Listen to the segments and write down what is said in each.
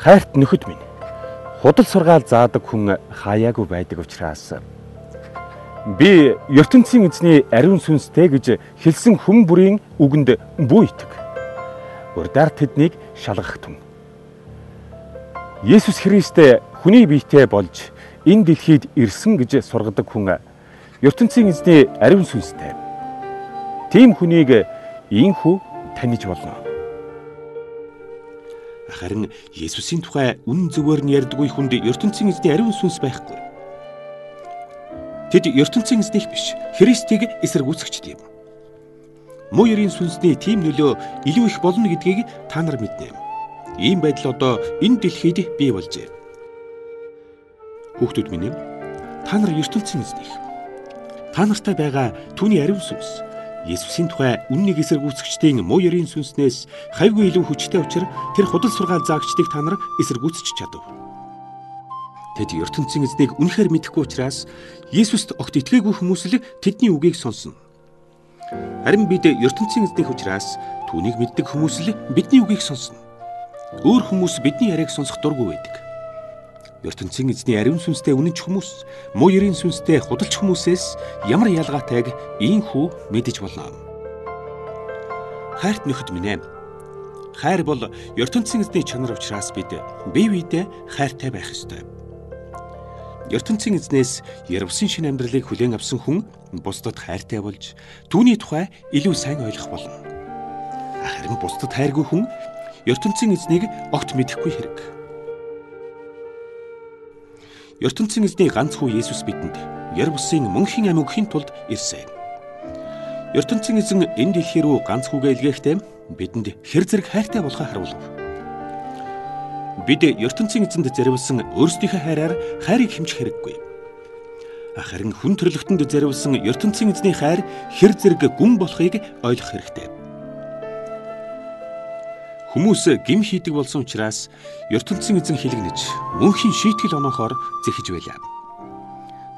Хайрт нөхөд минь, худал сургаал заадаг хүн хаяагүй байдаг учраас би ертөнцийн эзний ариун сүнстэй гэж хэлсэн хүн бүрийн үгэнд бүү итэг. Урдаар тэднийг шалгах тун. Есүс Христтэй хүний биетэй болж энэ дэлхийд ирсэн гэж сургадаг хүн ертөнцийн эзний ариун сүнстэй. Тийм хүнийг ийхүү таних болно. Харин Есүсийн тухай үнэн зөвөөр нь ярьдаггүй хүнд ертөнцийн эзний ариун сүнс байхгүй. Тэд ертөнцийн эзнийх биш, Христийг эсэргүүцэгчд юм. Муу ерийн сүнсний тийм нөлөө илүү их болно гэдгийг та нар мэднэ. Ийм байдал одоо энэ дэлхийд бий болжээ. Хүүхдүүд минь, та нар ертөнцийн эзних. Та нартай байгаа түүний ариун сүнс Есүсийн тухай үннийг эсэргүүцэгчдийн муу ерийн сүнснээс хавьгүй илүү хүчтэй учраас тэр худал сургаал заагчдыг та нар эсэргүүцэж чадав. Тэд ертөнцийн эзнийг үнэхээр мэдэхгүй учраас Есүст огт итгээгүй хүмүүс л тэдний үгийг сонсно. Харин бид ертөнцийн эзних учраас түүнийг мэддэг хүмүүс л бидний үгийг сонсно. Өөр хүмүүс бидний яриаг сонсох дургүй байдаг. ертөнцийн эзний ариун сүнстэй үнэнч хүмүүс муу ерийн сүнстэй худалч хүмүүсээс ямар ялгаатайг ийхүү мэдэж болно. Хайрт нөхөд минь ээ. Хайр бол ертөнцийн эзний чанар учраас бид бие биедээ хайртай байх ёстой. ертөнцийн эзнээс ярвсан шинэ амьдралыг хүлээн авсан хүн бусдад хайртай болж түүний тухай илүү сайн ойлгох болно. Харин бусдад хайргүй хүн ертөнцийн эзнийг огт мэдэхгүй хэрэг. ертөнцийн эзний ганц хүү Есүс бидэнд яр бусын мөнхийн амь өгөхийн тулд ирсэн. ертөнцийн эзэн энэ дэлхий рүү ганц хүүгээ илгээхдээ бидэнд хэр зэрэг хайртай болохоо харуулв. Бид ертөнцийн эзэнд заривсан өөрсдийнхөө хайраар хайрыг хэмжих хэрэггүй. Харин хүн төрлөختөнд заривсан ертөнцийн эзний хайр хэр зэрэг гүн болохыг ойлгох хэрэгтэй. Хүмүүс гим хийдэг болсон учраас ертөнцийн эзэн хилэгнэж мөнхийн шийтгэл оноохоор зэхэж байлаа.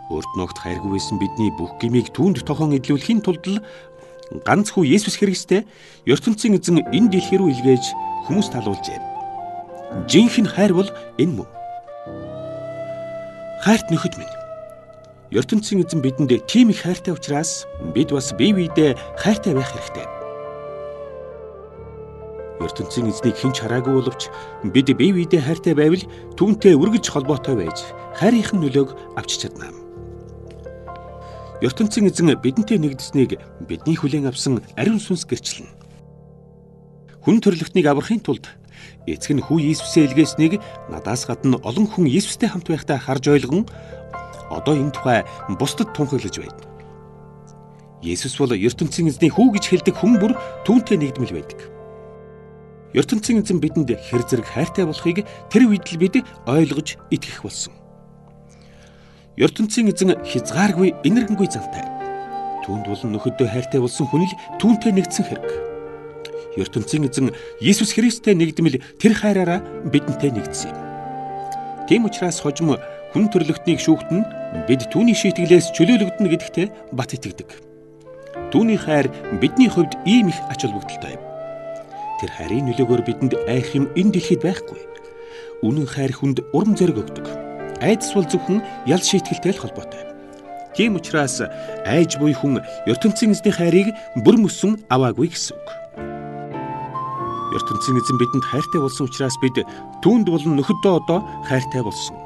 Өөрт ногт хайргүй байсан бидний бүх гмийг түүнд тохон эдлүүлэхийн тулд л ганц хүү Есүс Христтэй ертөнцийн эзэн энэ дэлхий рүү илгээж хүмүүст халуулжээ. Жинхэнэ хайр бол энэ мөн. Хайрт нөхөд минь. ертөнцийн эзэн бидэнд тийм их хайртай учраас бид бас бие биедээ хайртай байх хэрэгтэй. ертөнцийн эзнийг хэн ч хараагүй боловч бид бие биедээ хайртай байвал түүнтэй үргэлж холбоотой байж хайрынхын нөлөөг авч чадна. ертөнцийн эзэн бидэнтэй нэгдсэнийг бидний хүлээн авсан ариун сүнс гэрчлэнэ. Хүн төрлөختнийг аврахын тулд эцэг нь хүү Есүсээ илгээснийг надаас гадна олон хүн Есүстэй хамт байхдаа харж ойлгон одоо энэ тухай бусдад тунхаглаж байна. Есүс бол ертөнцийн эзний хүү гэж хэлдэг хүн бүр түүнтэй нэгдмэл байдаг. ертөнцийн эзэн бидэнд хэр зэрэг хайртай болохыг тэр үед л бид ойлгож итгэх болсон. ертөнцийн эзэн хязгааргүй энэргэнгүй зантай. Түүнд болон нөхөдөө хайртай болсон хүн л түүнтэй нэгдсэн хэрэг. ертөнцийн эзэн Есүс Христтэй нэгдмэл тэр хайраараа бидэнтэй нэгдсэн юм. Тийм учраас хожим хүн төрлөختнийг шүүхтэн бид түүний шийтгэлээс чөлөөлөгдөнө гэдэгтээ бат итгэдэг. Түүний хайр бидний хувьд ийм их ач холбогдолтой юм. Тэр хайрын нөлөөгөөр бидэнд айх юм энэ дэлхийд байхгүй. Үнэн хайр хүнд урам зориг өгдөг. Айдас бол зөвхөн ял шийтгэлтэй л холбоотой. Тийм учраас айж буй хүн ертөнцийн эзний хайрыг бүр мөсөн аваагүй гэсэн үг. ертөнцийн эзэн бидэнд хайртай болсон учраас бид түүнд болон нөхөдөө одоо хайртай болсон.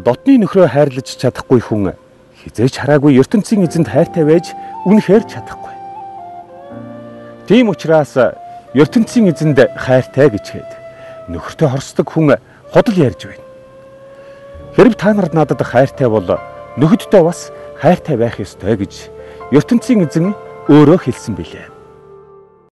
Дотны нөхрөө хайрлаж чадахгүй хүн хизээч хараагүй ертөнцийн эзэнд хайртай байж үнэхээр чадахгүй. Тийм учраас ертөнцийн эзэнд хайртай гэж хэд нөхөртөө хорсдог хүн ходол ярьж байна. Хэрв та нар надад хайртай бол нөхөддөө бас хайртай байх ёстой гэж ертөнцийн эзэн өөрөө хэлсэн билээ.